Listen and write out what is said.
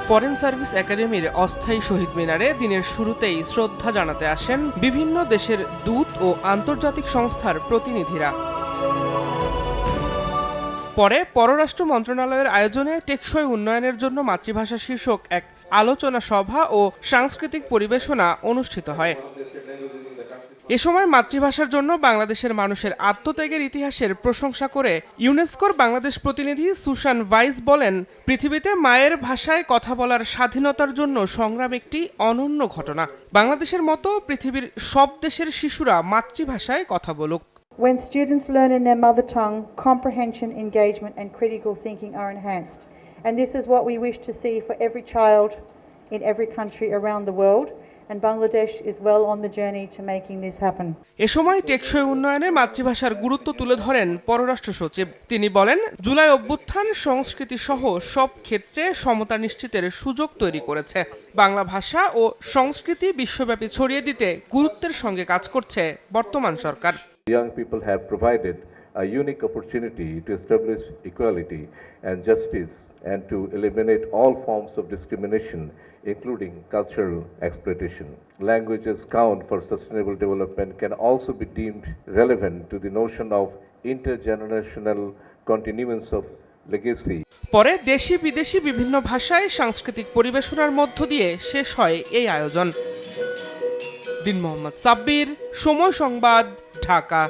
Foreign service একাডেমির অস্থায়ী শহীদ মিনারে দিনের শুরুতেই শ্রদ্ধা জানাতে আসেন বিভিন্ন দেশের দূত ও আন্তর্জাতিক সংস্থার প্রতিনিধিরা। পরে পররাষ্ট্র মন্ত্রণালয়ের আয়োজনে টেকসই উন্নয়নের জন্য মাতৃভাষা শীর্ষক এক আলোচনা সভা ও সাংস্কৃতিক পরিবেশনা অনুষ্ঠিত হয়। এ সময় মাতৃভাষার জন্য বাংলাদেশের মানুষের আত্মত্যাগের ইতিহাসের প্রশংসা করে ইউনেস্কোর বাংলাদেশ প্রতিনিধি সুশান ভাইস বলেন, পৃথিবীতে মায়ের ভাষায় কথা বলার স্বাধীনতার জন্য সংগ্রাম একটি অনন্য ঘটনা। বাংলাদেশের মতো পৃথিবীর সব দেশের শিশুরা মাতৃভাষায় কথা বলুক। When students learn in their mother tongue, comprehension, engagement and critical thinking are enhanced. And this is what we wish to see for every child in every country around the world. And Bangladesh is well on the journey to making this happen. এ সময় টেকসই উন্নয়নে মাতৃভাষার গুরুত্ব তুলে ধরেন পররাষ্ট্র সচিব। তিনি বলেন, জুলাই অভ্যুত্থান সংস্কৃতি সহ সব ক্ষেত্রে সমতা নিশ্চিতের সুযোগ তৈরি করেছে। বাংলা ভাষা ও সংস্কৃতি বিশ্বব্যাপী ছড়িয়ে দিতে গুরুত্বের সঙ্গে কাজ করছে বর্তমান সরকার। Young people have provided a unique opportunity to establish equality and justice and to eliminate all forms of discrimination, including cultural exploitation. Languages count for sustainable development can also be deemed relevant to the notion of intergenerational continuance of legacy. পরে দেশি বিদেশি বিভিন্ন ভাষায় সাংস্কৃতিক পরিবেশনার মধ্য দিয়ে শেষ হয় এই আয়োজন। দিন মোহাম্মদ সাব্বির, সময় সংবাদ, ঢাকা।